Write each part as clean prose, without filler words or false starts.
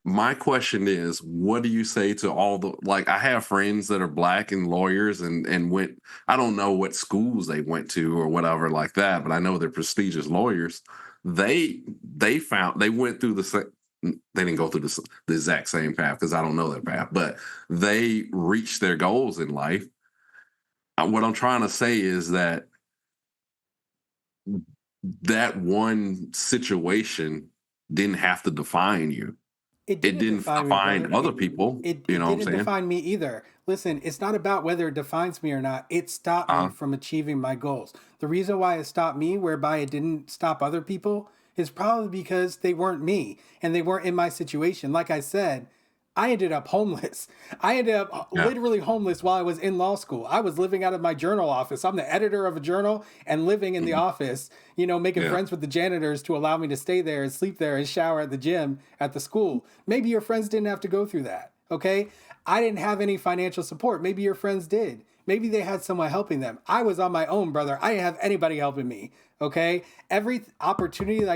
My question is, what do you say to all the like I have friends that are black and lawyers and went I don't know what schools they went to or whatever like that, but I know they're prestigious lawyers. They went through they didn't go through the exact same path because I don't know their path, but they reached their goals in life. What I'm trying to say is that that one situation didn't have to define you. It It didn't didn't define me, define brother. other It people, it you it know what I'm didn't saying? define me either. Listen, it's not about whether it defines me or not. It stopped me Uh, from achieving my goals. The reason why it stopped me, whereby it didn't stop other people, is probably because they weren't me and they weren't in my situation. Like I said, I ended up homeless. I ended up yeah, literally homeless while I was in law school. I was living out of my journal office. I'm the editor of a journal and living in the mhm, office, making yeah, friends with the janitors to allow me to stay there and sleep there and shower at the gym at the school. Maybe your friends didn't have to go through that. Okay. I didn't have any financial support. Maybe your friends did. Maybe they had someone helping them. I was on my own, brother. I didn't have anybody helping me. Okay. Every opportunity that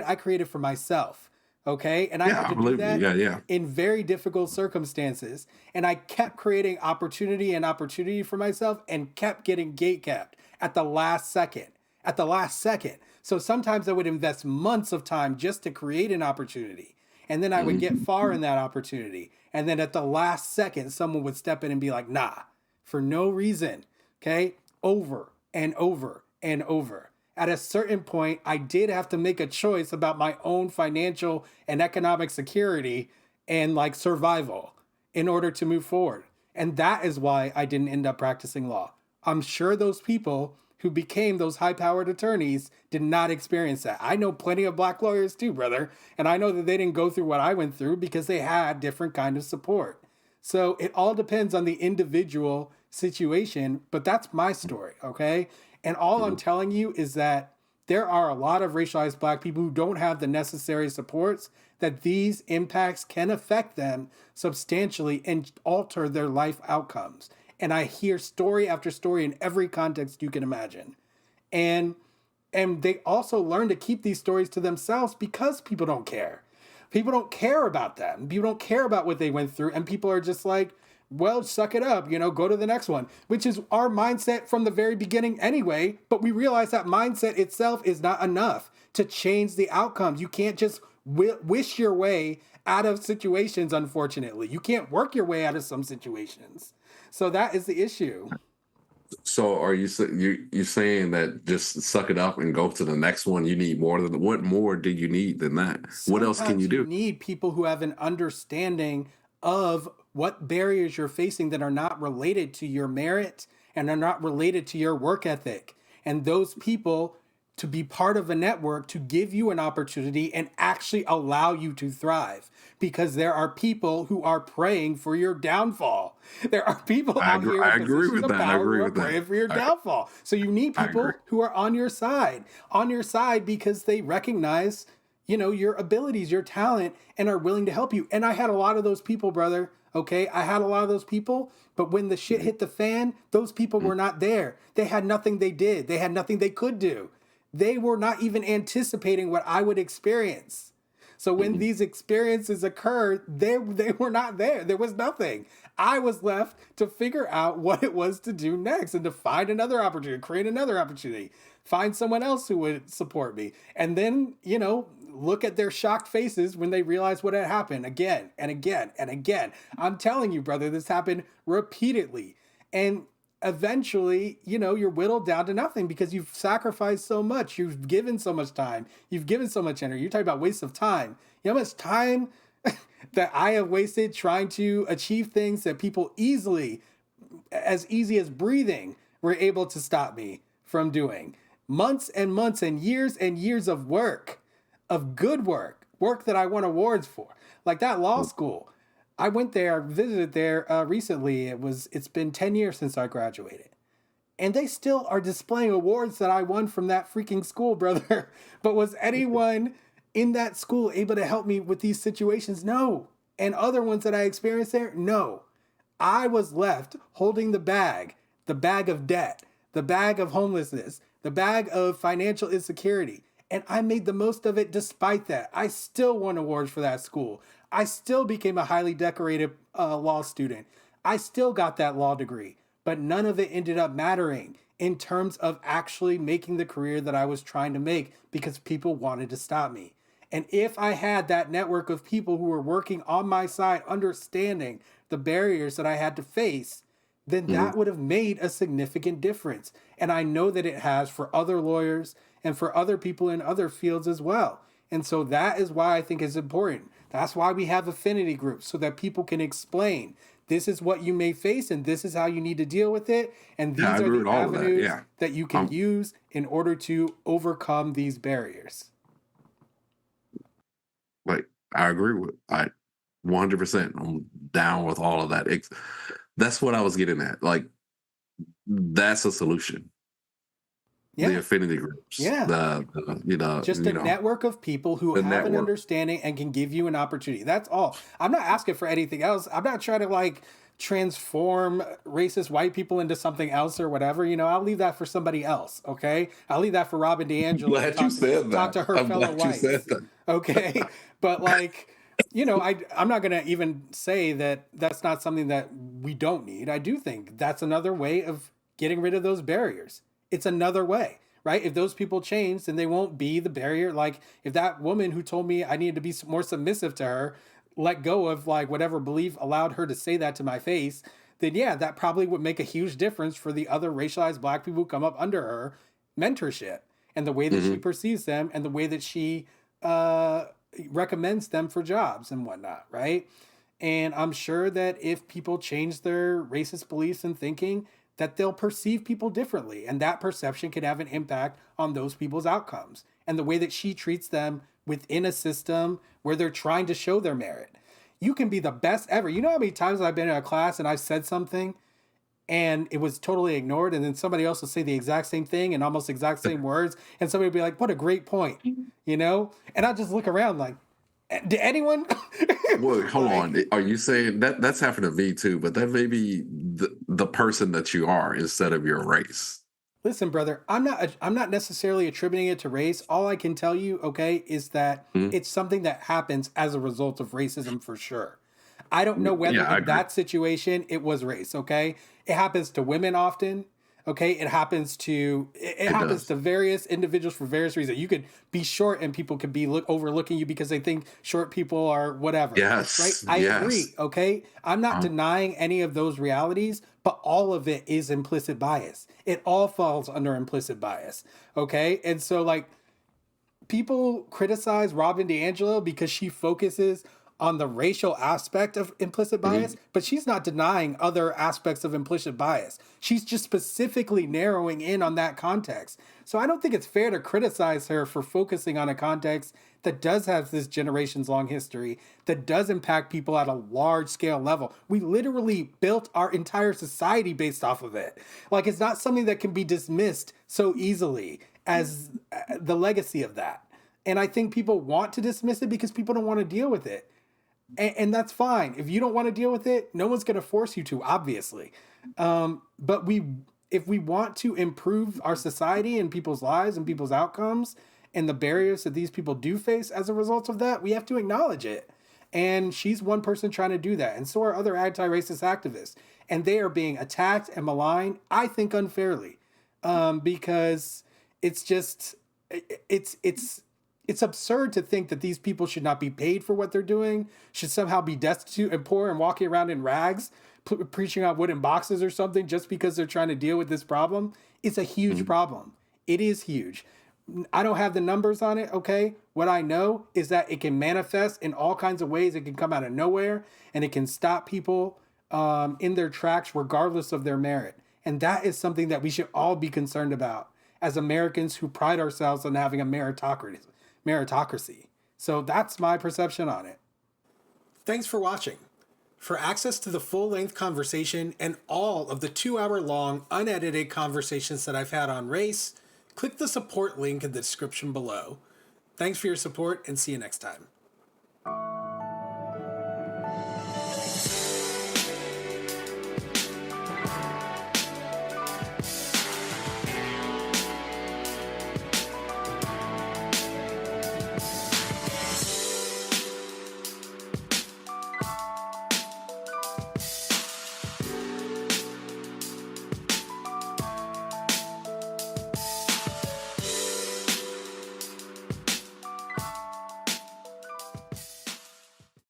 I created for myself. Okay. And I yeah, had I to do believe you. that Yeah, yeah. in very difficult circumstances. And I kept creating opportunity and opportunity for myself and kept getting gate kept at the last second. At the last second. So sometimes I would invest months of time just to create an opportunity. And then I would get Mhm. far in that opportunity. And then at the last second, someone would step in and be like, nah, for no reason. Okay. Over and over and over. At a certain point, I did have to make a choice about my own financial and economic security and like survival in order to move forward. And that is why I didn't end up practicing law. I'm sure those people who became those high powered attorneys did not experience that. I know plenty of black lawyers too, brother. And I know that they didn't go through what I went through because they had different kind of support. So it all depends on the individual situation, but that's my story, okay? And all I'm Mhm. telling you is that there are a lot of racialized black people who don't have the necessary supports that these impacts can affect them substantially and alter their life outcomes. And I hear story after story in every context you can imagine. And they also learn to keep these stories to themselves because people don't care. People don't care about that. People don't care about what they went through. And people are just like, well, suck it up, go to the next one, which is our mindset from the very beginning anyway. But we realize that mindset itself is not enough to change the outcomes. You can't just wish your way out of situations, unfortunately. You can't work your way out of some situations. So that is the issue. So are you saying that just suck it up and go to the next one? You need more than what more do you need than that? What else can you Sometimes you do? need people who have an understanding of what barriers you're facing that are not related to your merit and are not related to your work ethic. And those people to be part of a network to give you an opportunity and actually allow you to thrive because there are people who are praying for your downfall. There are people out here in I agree positions with of that. I power who agree are with that. praying for your I downfall. So you need I agree. people who are on your side because they recognize your abilities, your talent, and are willing to help you. And I had a lot of those people, brother. Okay. I had a lot of those people, but when the shit Mhm, hit the fan, those people mhm, were not there. They had nothing they did, they had nothing they could do. They were not even anticipating what I would experience. So when mhm. these experiences occurred, they were not there. There was nothing. I was left to figure out what it was to do next and to find another opportunity, create another opportunity, find someone else who would support me. And then, look at their shocked faces when they realize what had happened again and again and again. I'm telling you, brother, this happened repeatedly. And eventually, you're whittled down to nothing because you've sacrificed so much. You've given so much time. You've given so much energy. You're talking about waste of time. You know how much time that I have wasted trying to achieve things that people as easy as breathing, were able to stop me from doing. Months and years of work, of good work that I won awards for. Like that law school. I went there, visited there recently. It's been 10 years since I graduated. And they still are displaying awards that I won from that freaking school, brother. But was anyone in that school able to help me with these situations? No. And other ones that I experienced there? No. I was left holding the bag of debt, the bag of homelessness, the bag of financial insecurity. And I made the most of it despite that. I still won awards for that school. I still became a highly decorated law student. I still got that law degree, but none of it ended up mattering in terms of actually making the career that I was trying to make because people wanted to stop me. And if I had that network of people who were working on my side, understanding the barriers that I had to face, then Hmm. that would have made a significant difference. And I know that it has for other lawyers and for other people in other fields as well. And so that is why I think it's important. That's why we have affinity groups so that people can explain this is what you may face and this is how you need to deal with it. And Yeah, I these are agree the with all of that. avenues Yeah. that you can Um, use in order to overcome these barriers. like I agree with I 100%. I'm down with all of that. That's what I was getting at. Like that's a solution. The Yeah. affinity groups, Yeah. Just a network of people who the have an network. understanding and can give you an opportunity. That's all. I'm not asking for anything else. I'm not trying to like transform racist white people into something else or whatever. I'll leave that for somebody else. Okay. I'll leave that for Robin I'm DiAngelo to glad you said talk that. to her I'm fellow glad you said whites. that. Okay. But like, I'm not going to even say that that's not something that we don't need. I do think that's another way of getting rid of those barriers. It's another way, right? If those people change, then they won't be the barrier. Like if that woman who told me I needed to be more submissive to her let go of like whatever belief allowed her to say that to my face, then yeah, that probably would make a huge difference for the other racialized black people who come up under her mentorship and the way that she Hmm. perceives them and the way that she uh, recommends them for jobs and whatnot, right? And I'm sure that if people change their racist beliefs and thinking, that they'll perceive people differently. And that perception can have an impact on those people's outcomes and the way that she treats them within a system where they're trying to show their merit. You can be the best ever. You know how many times I've been in a class and I've said something and it was totally ignored, and then somebody else will say the exact same thing in almost exact same words, and somebody will be like, "What a great point," And I just look around like, did anyone Well, hold like? on. Are you saying that that's happened to me too? But that may be the person that you are instead of your race. Listen, brother, I'm not necessarily attributing it to race. All I can tell you, okay, is that Mhm. it's something that happens as a result of racism for sure. I don't know whether Yeah, I in agree. that situation it was race, okay? It happens to women often. Okay, it It happens does. to various individuals for various reasons. You could be short and people could be overlooking you because they think short people are whatever, right? Yes. I Yes. agree, okay? I'm not Um, denying any of those realities, but all of it is implicit bias. It all falls under implicit bias, okay? And so like people criticize Robin DiAngelo because she focuses on the racial aspect of implicit bias, mhm. but she's not denying other aspects of implicit bias. She's just specifically narrowing in on that context. So I don't think it's fair to criticize her for focusing on a context that does have this generations long history, that does impact people at a large scale level. We literally built our entire society based off of it. Like it's not something that can be dismissed so easily as the legacy of that. And I think people want to dismiss it because people don't want to deal with it. And that's fine. If you don't want to deal with it, no one's going to force you to, obviously. But if we want to improve our society and people's lives and people's outcomes and the barriers that these people do face as a result of that, we have to acknowledge it. And she's one person trying to do that. And so are other anti racist activists. And they are being attacked and maligned, I think, unfairly. Because it's just, it's it's absurd to think that these people should not be paid for what they're doing, should somehow be destitute and poor and walking around in rags, preaching on wooden boxes or something just because they're trying to deal with this problem. It's a huge Mhm. problem. It is huge. I don't have the numbers on it, okay? What I know is that it can manifest in all kinds of ways. It can come out of nowhere and it can stop people in their tracks regardless of their merit. And that is something that we should all be concerned about as Americans who pride ourselves on having a meritocracy. So that's my perception on it. Thanks for watching. For access to the full length conversation and all of the 2 hour long unedited conversations that I've had on race, click the support link in the description below. Thanks for your support and see you next time.